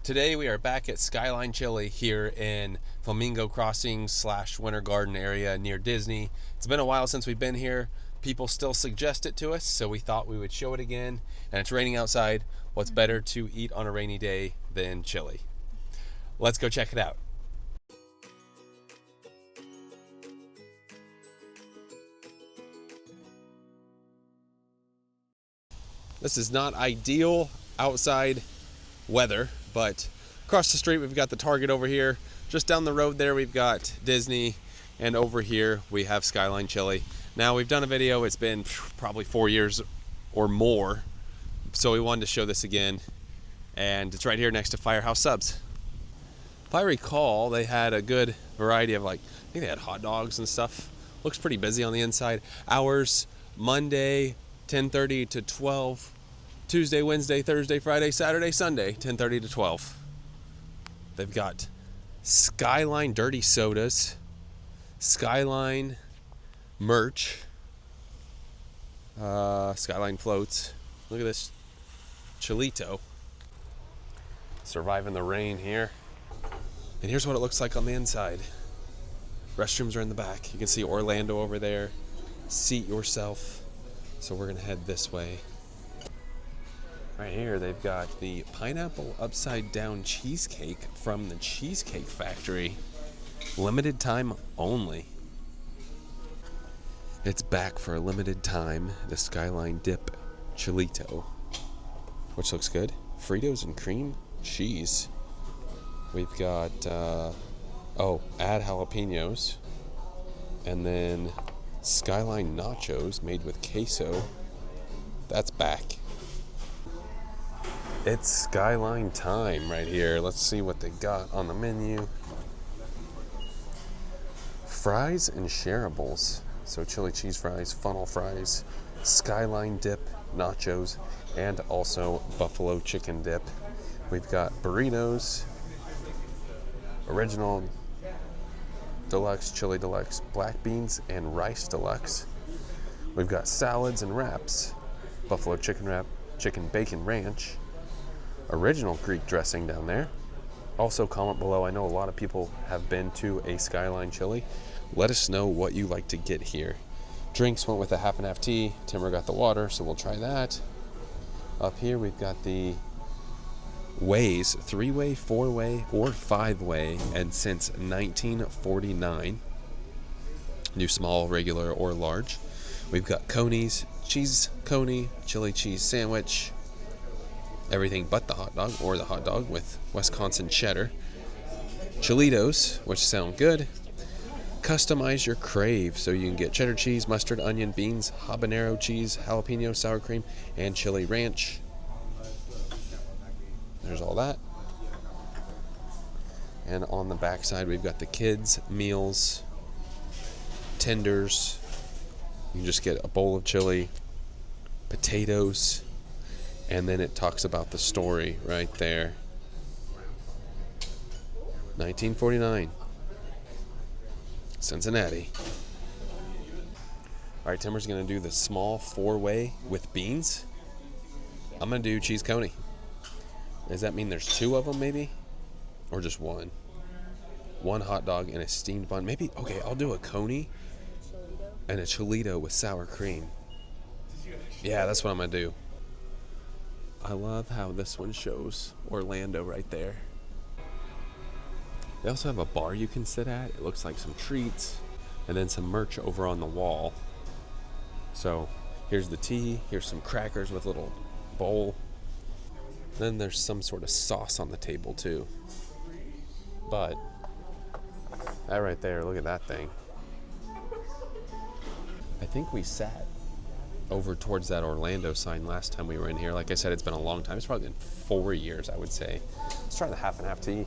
Today we are back at Skyline Chili here in Flamingo Crossings / Winter Garden area near Disney. It's been a while since we've been here. People still suggest it to us, so we thought we would show it again. And it's raining outside. What's better to eat on a rainy day than chili? Let's go check it out. This is not ideal outside weather, but across the street we've got the Target over here. Just down the road there we've got Disney, and over here we have Skyline Chili. Now we've done a video, it's been probably 4 years or more, so we wanted to show this again, and it's right here next to Firehouse Subs. If I recall, they had a good variety of, like, I think they had hot dogs and stuff. Looks pretty busy on the inside. Hours Monday 10:30 to 12, Tuesday, Wednesday, Thursday, Friday, Saturday, Sunday 10:30 to 12. They've got Skyline dirty sodas, Skyline merch, Skyline floats. Look at this Chilito, surviving the rain here. And here's what it looks like on the inside. Restrooms are in the back. You can see Orlando over there. Seat yourself. So we're gonna head this way. Right here they've got the pineapple upside down cheesecake from the Cheesecake Factory. Limited time only. It's back for a limited time. The Skyline Dip Chilito, which looks good. Fritos and cream cheese. We've got, add jalapenos. And then Skyline nachos made with queso. That's back. It's Skyline time right here. Let's see what they got on the menu. Fries and shareables. So chili cheese fries, funnel fries, Skyline dip, nachos, and also buffalo chicken dip. We've got burritos, original deluxe, chili deluxe, black beans, and rice deluxe. We've got salads and wraps, buffalo chicken wrap, chicken bacon ranch, original Greek dressing down there. Also comment below, I know a lot of people have been to a Skyline Chili. Let us know what you like to get here. Drinks went with a half and half tea. Timber got the water, so we'll try that. Up here we've got the ways, 3-way, 4-way, or 5-way, and since 1949. Do small, regular, or large. We've got Coney's, Cheese Coney, chili cheese sandwich, everything but the hot dog, or the hot dog with Wisconsin cheddar. Chilitos, which sound good. Customize your crave, so you can get cheddar cheese, mustard, onion, beans, habanero cheese, jalapeno, sour cream, and chili ranch. There's all that. And on the back side, we've got the kids' meals, tenders. You can just get a bowl of chili, potatoes, and then it talks about the story right there. 1949. Cincinnati. All right, Timber's gonna do the small 4-way with beans. I'm gonna do Cheese Coney. Does that mean there's 2 of them maybe? Or just one? One hot dog and a steamed bun. Maybe, okay, I'll do a Coney and a Chilito with sour cream. Yeah, that's what I'm gonna do. I love how this one shows Orlando right there. They also have a bar you can sit at. It looks like some treats and then some merch over on the wall. So here's the tea, here's some crackers with a little bowl. Then there's some sort of sauce on the table too. But that right there, look at that thing. I think we sat over towards that Orlando sign last time we were in here. Like I said, it's been a long time. It's probably been 4 years, I would say. Let's try the half and half tea.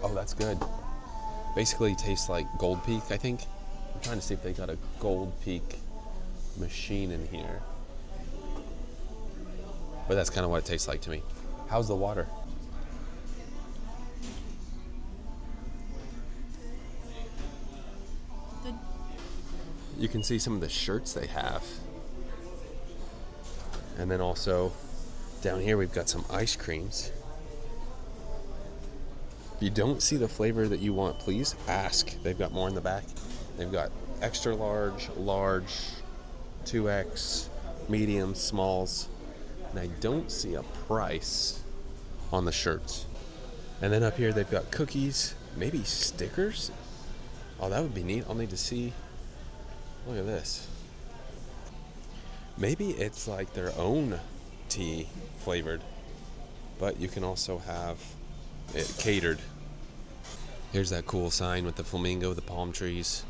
Oh, that's good. Basically tastes like Gold Peak, I think. I'm trying to see if they got a Gold Peak machine in here. But that's kind of what it tastes like to me. How's the water? Good. You can see some of the shirts they have. And then also Down here we've got some ice creams. If you don't see the flavor that you want, please ask. They've got more in the back. They've got extra large, large, 2X, medium, smalls. And I don't see a price on the shirts. And then up here they've got cookies, maybe stickers. Oh, that would be neat. I'll need to see. Look at this. Maybe it's like their own tea flavored, but you can also have it catered. Here's that cool sign with the flamingo, the palm trees.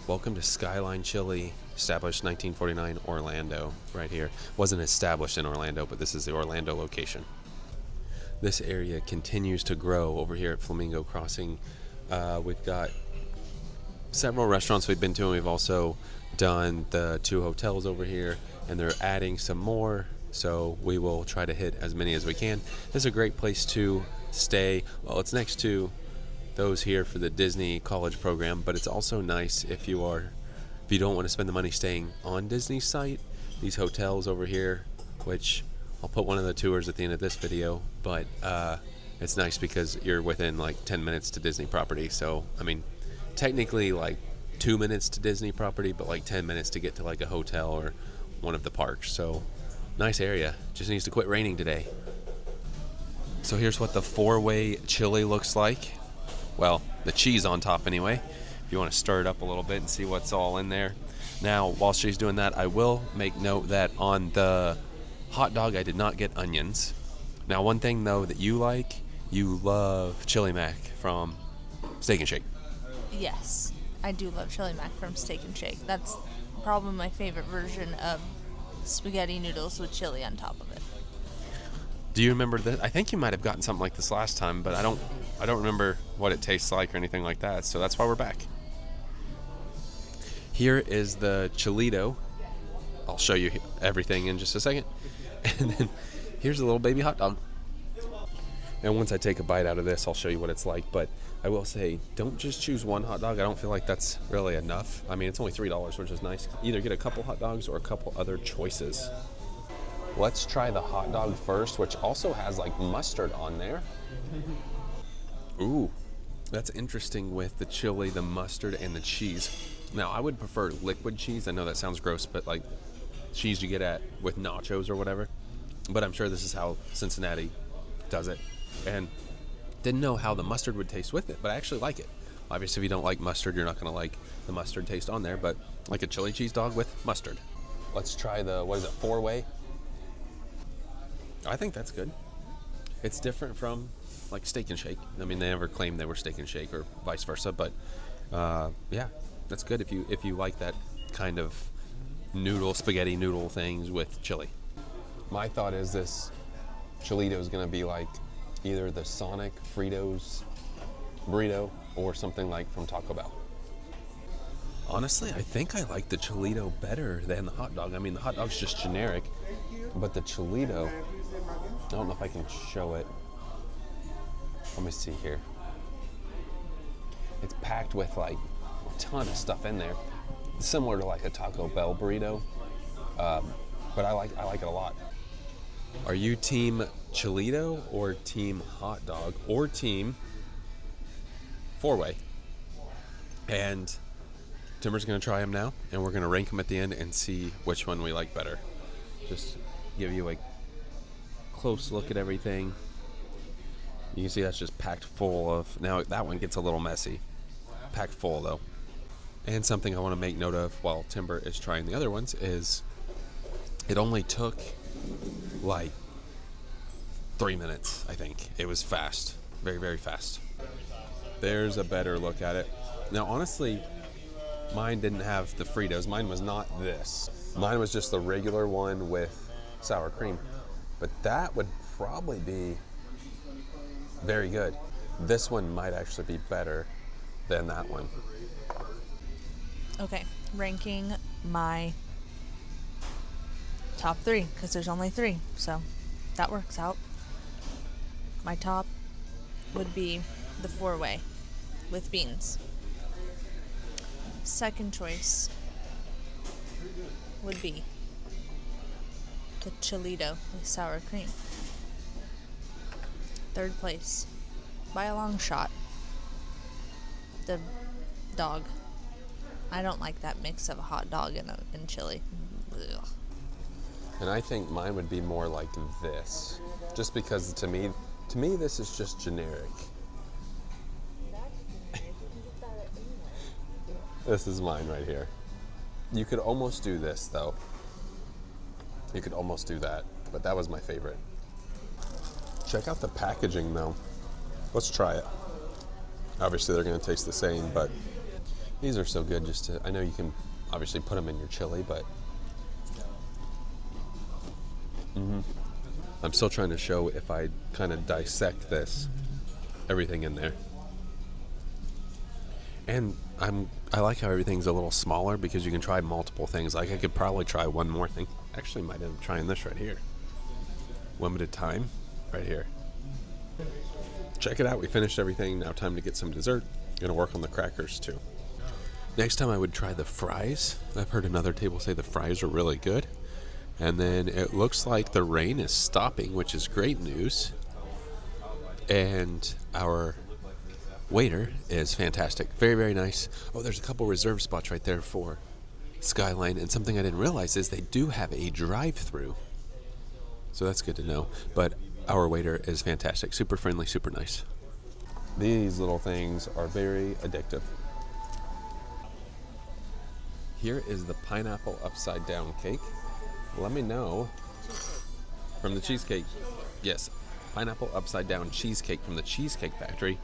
Welcome to Skyline Chili, established 1949, Orlando, right here. Wasn't established in Orlando, but this is the Orlando location. This area continues to grow over here at Flamingo Crossing. We've got several restaurants we've been to, and we've also done the 2 hotels over here, and they're adding some more, so we will try to hit as many as we can. This is a great place to stay. Well, it's next to those here for the Disney college program, but it's also nice if you don't want to spend the money staying on Disney's site. These hotels over here, which I'll put one of the tours at the end of this video, but it's nice because you're within like 10 minutes to Disney property. So, I mean, technically like 2 minutes to Disney property, but like 10 minutes to get to like a hotel or one of the parks. So, nice area. Just needs to quit raining today. So here's what the 4-way chili looks like. Well, the cheese on top anyway. If you want to stir it up a little bit and see what's all in there. Now, while she's doing that, I will make note that on the hot dog, I did not get onions. Now, one thing though that you love chili mac from Steak and Shake. Yes, I do love chili mac from Steak and Shake. That's probably my favorite version of spaghetti noodles with chili on top of it. Do you remember that? I think you might have gotten something like this last time, but I don't remember what it tastes like or anything like that. So that's why we're back. Here is the Chilito. I'll show you everything in just a second. And then here's a little baby hot dog. And once I take a bite out of this, I'll show you what it's like. But I will say, don't just choose one hot dog. I don't feel like that's really enough. I mean, it's only $3, which is nice. Either get a couple hot dogs or a couple other choices. Let's try the hot dog first, which also has like mustard on there. Ooh, that's interesting with the chili, the mustard, and the cheese. Now, I would prefer liquid cheese. I know that sounds gross, but like cheese you get at with nachos or whatever. But I'm sure this is how Cincinnati does it. And didn't know how the mustard would taste with it, but I actually like it. Obviously, if you don't like mustard, you're not going to like the mustard taste on there, but like a chili cheese dog with mustard. Let's try the, 4-way? I think that's good. It's different from like Steak and Shake. I mean, they never claimed they were Steak and Shake or vice versa, but yeah, that's good if you like that kind of spaghetti noodle things with chili. My thought is this Chilito is going to be like either the Sonic Fritos burrito or something like from Taco Bell. Honestly, I think I like the Chilito better than the hot dog. I mean, the hot dog's just generic, but the Chilito, I don't know if I can show it. Let me see here. It's packed with like a ton of stuff in there, similar to like a Taco Bell burrito, but I like it a lot. Are you team Chilito or team hot dog or team 4-way? And Timber's gonna try them now, and we're gonna rank them at the end and see which one we like better. Just give you a close look at everything. You can see that's just packed full of, now that one gets a little messy. Packed full though. And something I want to make note of while Timber is trying the other ones is it only took like 3 minutes, I think. It was fast. Very, very fast. There's a better look at it. Now, honestly, mine didn't have the Fritos. Mine was not this. Mine was just the regular one with sour cream. But that would probably be very good. This one might actually be better than that one. Okay, ranking my top 3, because there's only 3, so that works out. My top would be the 4-way with beans. Second choice would be the Chilito with sour cream. Third place, by a long shot, the dog. I don't like that mix of a hot dog and chili. Ugh. And I think mine would be more like this, just because to me this is just generic. This is mine right here. You could almost do this though. You could almost do that, but that was my favorite. Check out the packaging though. Let's try it. Obviously they're gonna taste the same, but these are so good just to, I know you can obviously put them in your chili, but I'm still trying to show if I kind of dissect this, everything in there. And I like how everything's a little smaller because you can try multiple things. Like I could probably try one more thing. Actually might end up trying this right here. Limited time, right here. Check it out, we finished everything. Now time to get some dessert. Gonna work on the crackers too. Next time I would try the fries. I've heard another table say the fries are really good. And then it looks like the rain is stopping, which is great news. And our waiter is fantastic. Very, very nice. Oh, there's a couple reserved spots right there for Skyline. And something I didn't realize is they do have a drive-through. So that's good to know. But our waiter is fantastic. Super friendly, super nice. These little things are very addictive. Here is the pineapple upside down cake. Let me know. From the Cheesecake. Yes, pineapple upside down cheesecake from the Cheesecake Factory.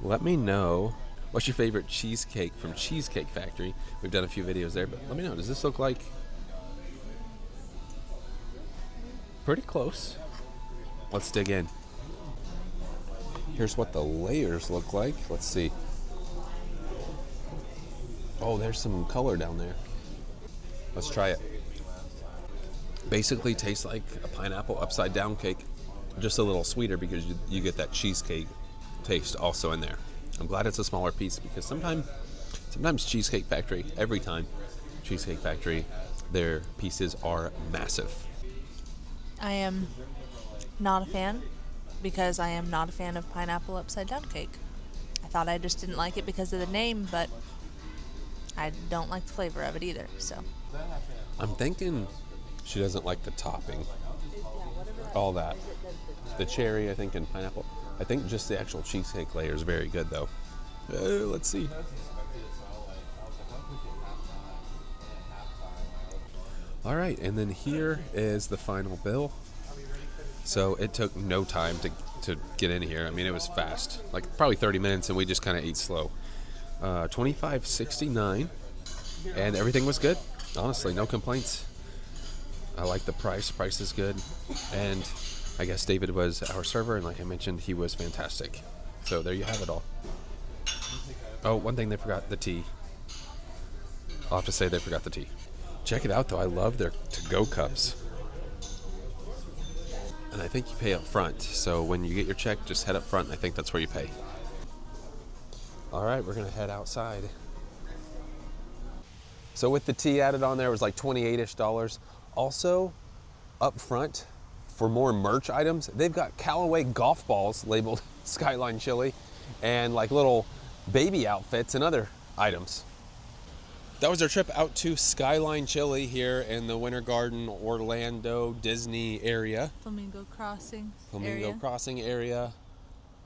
Let me know what's your favorite cheesecake from Cheesecake Factory. We've done a few videos there, but let me know. Does this look like pretty close? Let's dig in. Here's what the layers look like. Let's see. Oh, there's some color down there. Let's try it. Basically tastes like a pineapple upside down cake, just a little sweeter because you get that cheesecake taste also in there. I'm glad it's a smaller piece because sometimes Cheesecake Factory, every time Cheesecake Factory, their pieces are massive. I am not a fan because I am not a fan of pineapple upside down cake. I thought I just didn't like it because of the name, but I don't like the flavor of it either, so. I'm thinking she doesn't like the topping. All that. The cherry, I think, and pineapple. I think just the actual cheesecake layer is very good, though. Let's see. All right, and then here is the final bill. So it took no time to get in here. I mean, it was fast, like probably 30 minutes, and we just kind of ate slow. $25.69, and everything was good. Honestly, no complaints. I like the price. Price is good, and I guess David was our server, and like I mentioned, he was fantastic. So there you have it all. Oh, one thing they forgot, the tea. I'll have to say they forgot the tea. Check it out, though. I love their to-go cups. And I think you pay up front. So when you get your check, just head up front, and I think that's where you pay. All right, we're going to head outside. So with the tea added on there, it was like $28-ish. Also, up front, for more merch items, they've got Callaway golf balls labeled Skyline Chili and like little baby outfits and other items. That was our trip out to Skyline Chili here in the Winter Garden, Orlando, Disney area. Flamingo Crossings. Crossing area.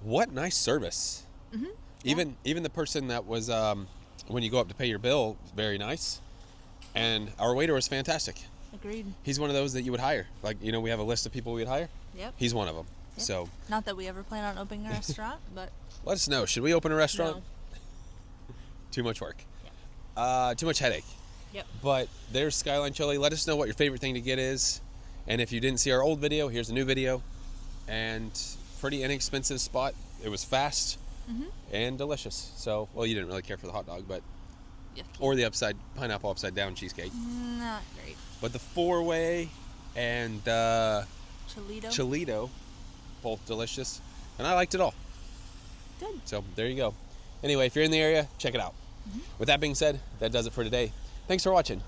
What nice service. Mm-hmm. Yeah. Even the person that was, when you go up to pay your bill, very nice. And our waiter was fantastic. Agreed. He's one of those that you would hire. Like, you know, we have a list of people we'd hire. Yep. He's one of them. Yep. So. Not that we ever plan on opening a restaurant, but. Let us know. Should we open a restaurant? No. Too much work. Yeah. Too much headache. Yep. But there's Skyline Chili. Let us know what your favorite thing to get is. And if you didn't see our old video, here's a new video. And pretty inexpensive spot. It was fast and delicious. So, well, you didn't really care for the hot dog, but. Yucky. Or the pineapple upside down cheesecake. Not great. But the 4-way and Chilito, both delicious. And I liked it all. Good. So there you go. Anyway, if you're in the area, check it out. With that being said, that does it for today. Thanks for watching.